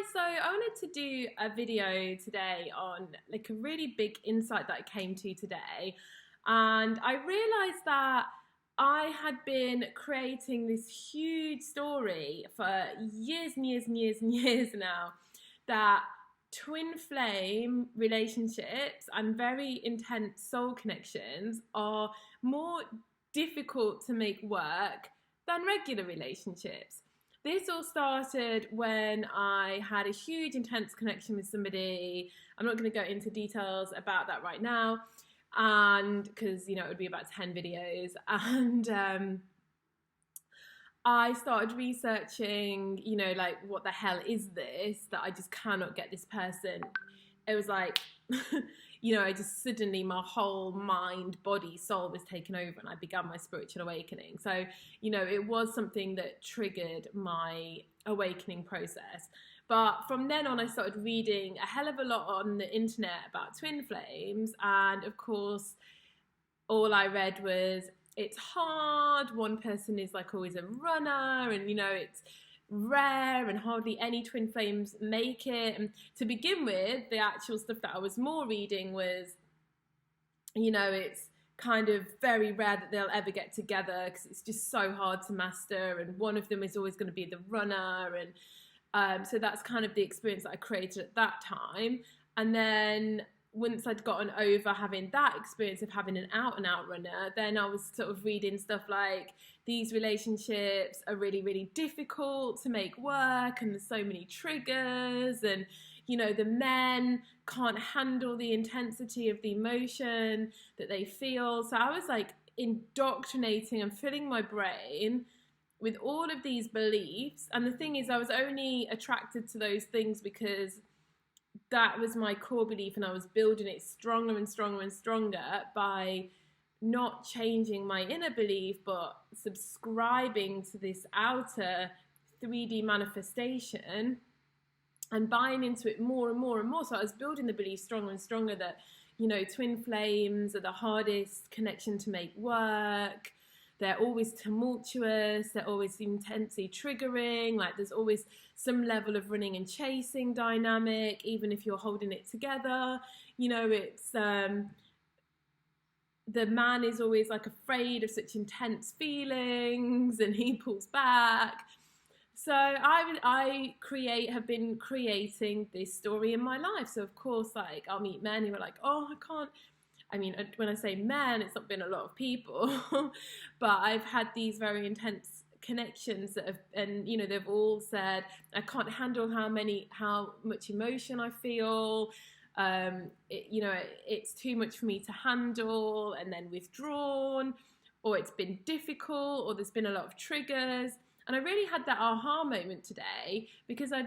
Hi, so I wanted to do a video today on like a really big insight that I came to today. And I realized that I had been creating this huge story for years and years and years and years now that twin flame relationships and very intense soul connections are more difficult to make work than regular relationships. This all started when I had a huge intense connection with somebody. I'm not going to go into details about that right now, and because it would be about 10 videos. And I started researching, like, what the hell is this that I just cannot get this person. It was like, I just suddenly, my whole mind, body, soul was taken over, and I began my spiritual awakening. So, it was something that triggered my awakening process. But from then on, I started reading a hell of a lot on the internet about twin flames. And of course, all I read was, it's hard. One person is like always a runner, and it's rare and hardly any twin flames make it. And to begin with, the actual stuff that I was more reading was, it's kind of very rare that they'll ever get together because it's just so hard to master, and one of them is always going to be the runner. And so that's kind of the experience that I created at that time. And then once I'd gotten over having that experience of having an out and out runner, then I was sort of reading stuff like, these relationships are really, really difficult to make work, and there's so many triggers, and the men can't handle the intensity of the emotion that they feel. So I was like indoctrinating and filling my brain with all of these beliefs. And the thing is, I was only attracted to those things because that was my core belief, and I was building it stronger and stronger and stronger by not changing my inner belief, but subscribing to this outer 3D manifestation and buying into it more and more and more. So I was building the belief stronger and stronger that, twin flames are the hardest connection to make work. They're always tumultuous, they're always intensely triggering, like there's always some level of running and chasing dynamic, even if you're holding it together. It's the man is always like afraid of such intense feelings, and he pulls back. So have been creating this story in my life. So of course, like, I'll meet men who are like, oh, I can't. I mean, when I say men, it's not been a lot of people, but I've had these very intense connections that have, and they've all said, I can't handle how much emotion I feel. It's too much for me to handle, and then withdrawn, or it's been difficult, or there's been a lot of triggers. And I really had that aha moment today, because I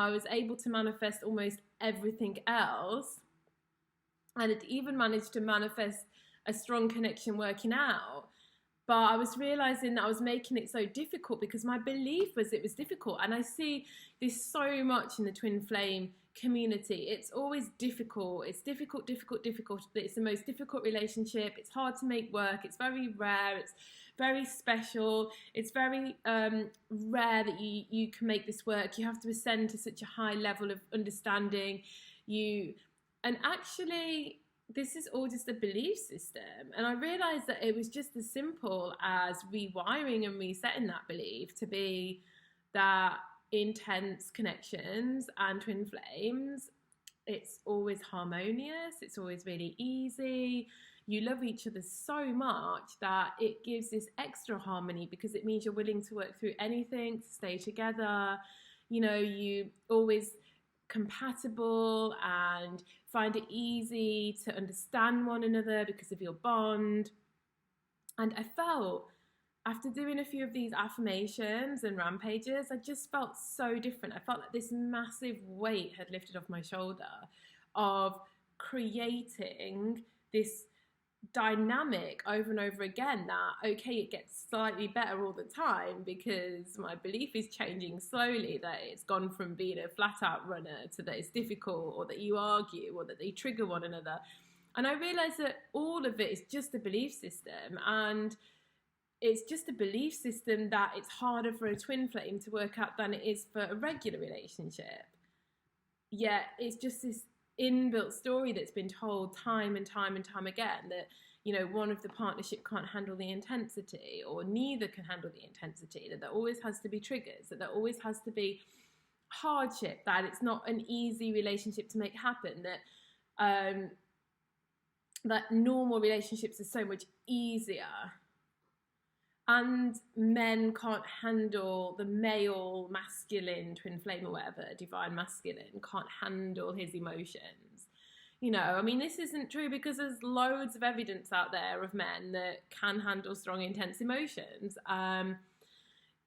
was able to manifest almost everything else. And it even managed to manifest a strong connection working out. But I was realizing that I was making it so difficult because my belief was it was difficult. And I see this so much in the twin flame community. It's always difficult. It's difficult, difficult, difficult. It's the most difficult relationship. It's hard to make work. It's very rare. It's very special. It's very rare that you can make this work. You have to ascend to such a high level of understanding. And actually, this is all just a belief system. And I realized that it was just as simple as rewiring and resetting that belief to be that intense connections and twin flames, it's always harmonious, it's always really easy. You love each other so much that it gives this extra harmony, because it means you're willing to work through anything to stay together. You always compatible and find it easy to understand one another because of your bond. And I felt, after doing a few of these affirmations and rampages, I just felt so different. I felt like this massive weight had lifted off my shoulder of creating this dynamic over and over again, that okay, it gets slightly better all the time because my belief is changing slowly, that it's gone from being a flat out runner to that it's difficult, or that you argue, or that they trigger one another. And I realized that all of it is just a belief system, and it's just a belief system that it's harder for a twin flame to work out than it is for a regular relationship. yet it's just this inbuilt story that's been told time and time and time again that, you know, one of the partnership can't handle the intensity, or neither can handle the intensity, that there always has to be triggers, that there always has to be hardship, that it's not an easy relationship to make happen, that normal relationships are so much easier, and men can't handle the male masculine twin flame or whatever, divine masculine, can't handle his emotions. You know, I mean, this isn't true because there's loads of evidence out there of men that can handle strong, intense emotions.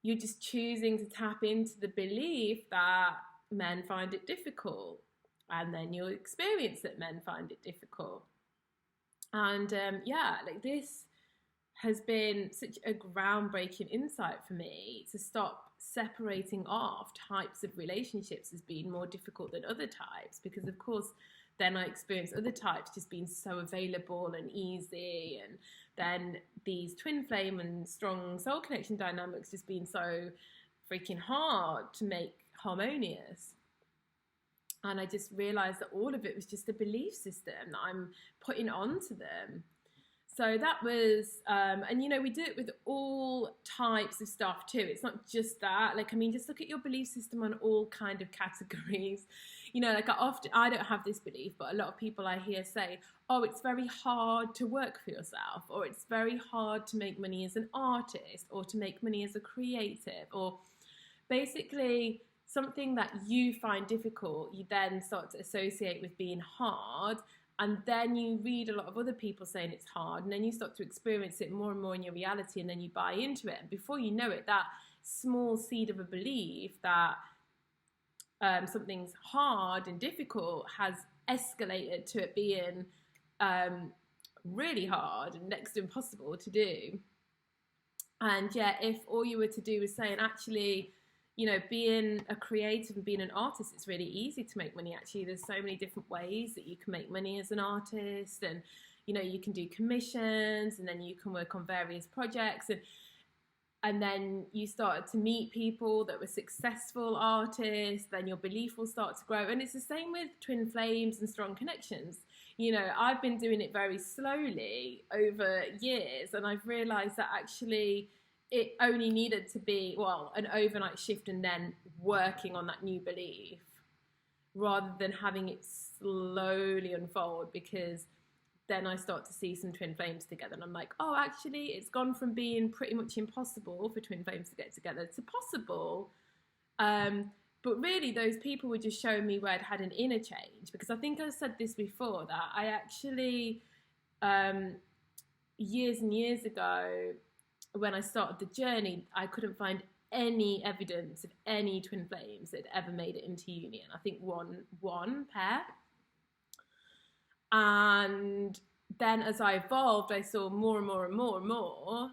You're just choosing to tap into the belief that men find it difficult, and then you'll experience that men find it difficult. And yeah, like, this has been such a groundbreaking insight for me, to stop separating off types of relationships as being more difficult than other types, because of course then I experience other types just being so available and easy, and then these twin flame and strong soul connection dynamics just being so freaking hard to make harmonious. And I just realized that all of it was just a belief system that I'm putting onto them. So that was, and you know, we do it with all types of stuff too. It's not just that. Like, I mean, just look at your belief system on all kind of categories. You know, like, I don't have this belief, but a lot of people I hear say, oh, it's very hard to work for yourself, or it's very hard to make money as an artist, or to make money as a creative, or basically something that you find difficult, you then start to associate with being hard. And then you read a lot of other people saying it's hard, and then you start to experience it more and more in your reality, and then you buy into it. And before you know it, that small seed of a belief that something's hard and difficult has escalated to it being really hard and next to impossible to do. And yeah, if all you were to do was saying, actually, you know, being a creative and being an artist, it's really easy to make money. Actually, there's so many different ways that you can make money as an artist, and you know, you can do commissions, and then you can work on various projects, and then you start to meet people that were successful artists, then your belief will start to grow. And it's the same with twin flames and strong connections. You know, I've been doing it very slowly over years, and I've realized that actually it only needed to be, well, an overnight shift and then working on that new belief, rather than having it slowly unfold, because then I start to see some twin flames together, and I'm like, oh, actually, it's gone from being pretty much impossible for twin flames to get together to possible. But really, those people were just showing me where I'd had an inner change, because I think I said this before, that I actually, years and years ago, when I started the journey, I couldn't find any evidence of any twin flames that had ever made it into union. I think one pair. And then as I evolved, I saw more and more and more and more.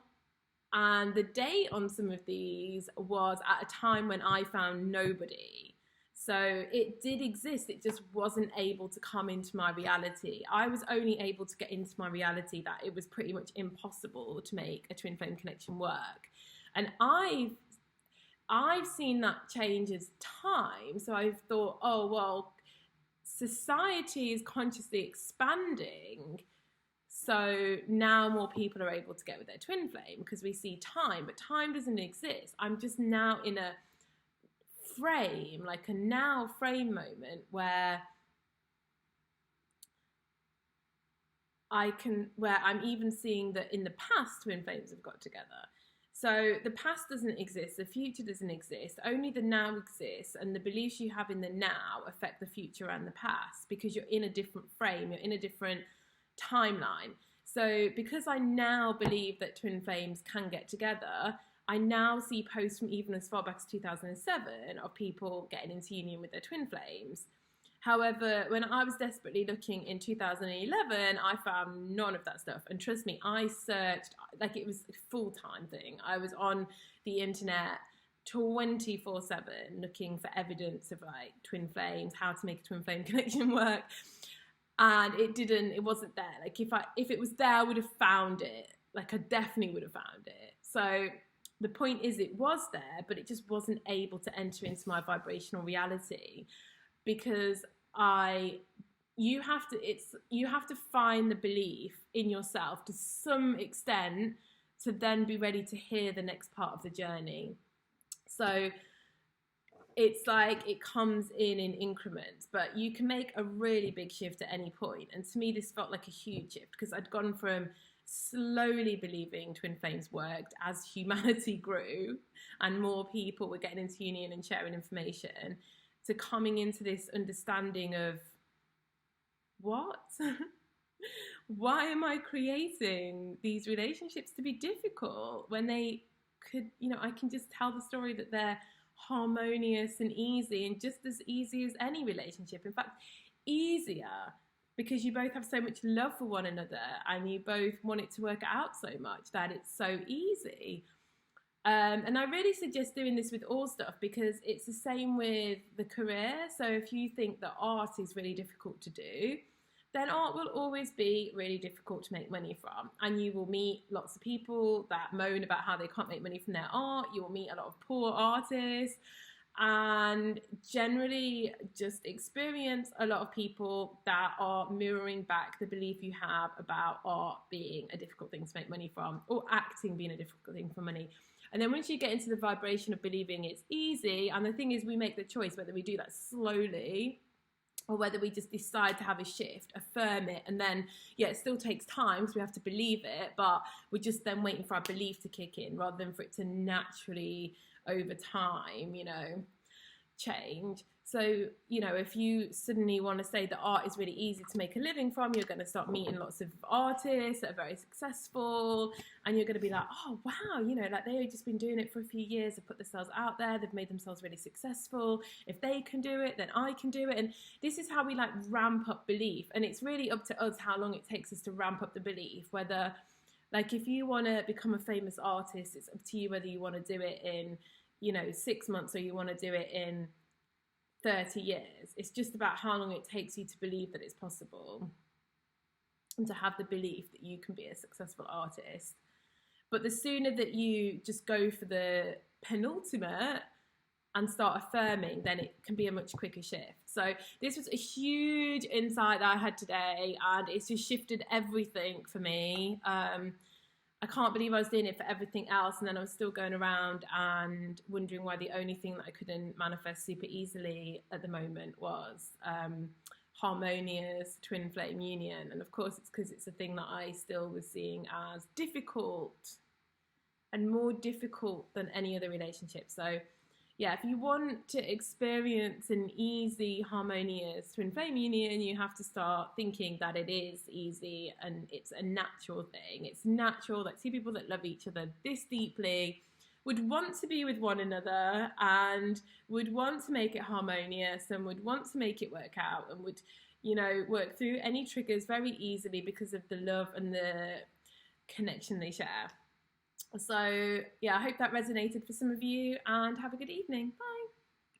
And the date on some of these was at a time when I found nobody. So it did exist, it just wasn't able to come into my reality. I was only able to get into my reality that it was pretty much impossible to make a twin flame connection work. And I've seen that change as time. So I've thought, oh, well, society is consciously expanding. So now more people are able to get with their twin flame because we see time, but time doesn't exist. I'm just now in a frame, like a now frame moment where I'm even seeing that in the past twin flames have got together. So the past doesn't exist, the future doesn't exist, only the now exists, and the beliefs you have in the now affect the future and the past because you're in a different frame, you're in a different timeline. So because I now believe that twin flames can get together, I now see posts from even as far back as 2007 of people getting into union with their twin flames. However, when I was desperately looking in 2011, I found none of that stuff. And trust me, I searched, like it was a full-time thing. I was on the internet 24/7 looking for evidence of like twin flames, how to make a twin flame connection work. And it wasn't there. Like if it was there, I would have found it. Like I definitely would have found it. So the point is it was there, but it just wasn't able to enter into my vibrational reality because you have to find the belief in yourself to some extent to then be ready to hear the next part of the journey. So it's like it comes in increments, but you can make a really big shift at any point. And to me, this felt like a huge shift because I'd gone from slowly believing twin flames worked as humanity grew and more people were getting into union and sharing information, to coming into this understanding of, what? Why am I creating these relationships to be difficult when they could, I can just tell the story that they're harmonious and easy, and just as easy as any relationship. In fact, easier, because you both have so much love for one another and you both want it to work out so much that it's so easy. And I really suggest doing this with all stuff, because it's the same with the career. So if you think that art is really difficult to do, then art will always be really difficult to make money from. And you will meet lots of people that moan about how they can't make money from their art. You will meet a lot of poor artists, and generally just experience a lot of people that are mirroring back the belief you have about art being a difficult thing to make money from, or acting being a difficult thing for money. And then once you get into the vibration of believing it's easy, and the thing is, we make the choice whether we do that slowly or whether we just decide to have a shift, affirm it, and then, yeah, it still takes time because we have to believe it, but we're just then waiting for our belief to kick in rather than for it to naturally, over time, change. So, if you suddenly want to say that art is really easy to make a living from, you're going to start meeting lots of artists that are very successful, and you're going to be like, oh, wow, like they've just been doing it for a few years, they've put themselves out there, they've made themselves really successful. If they can do it, then I can do it. And this is how we ramp up belief. And it's really up to us how long it takes us to ramp up the belief, whether, if you want to become a famous artist, it's up to you whether you want to do it in 6 months or you want to do it in 30 years. It's just about how long it takes you to believe that it's possible and to have the belief that you can be a successful artist. But the sooner that you just go for the penultimate and start affirming, then it can be a much quicker shift. So this was a huge insight that I had today, and it's just shifted everything for me. I can't believe I was doing it for everything else, and then I was still going around and wondering why the only thing that I couldn't manifest super easily at the moment was harmonious twin flame union. And of course it's because it's a thing that I still was seeing as difficult, and more difficult than any other relationship. So yeah, if you want to experience an easy, harmonious twin flame union, you have to start thinking that it is easy and it's a natural thing. It's natural that two people that love each other this deeply would want to be with one another and would want to make it harmonious and would want to make it work out and would, work through any triggers very easily because of the love and the connection they share. So yeah, I hope that resonated for some of you, and have a good evening. Bye.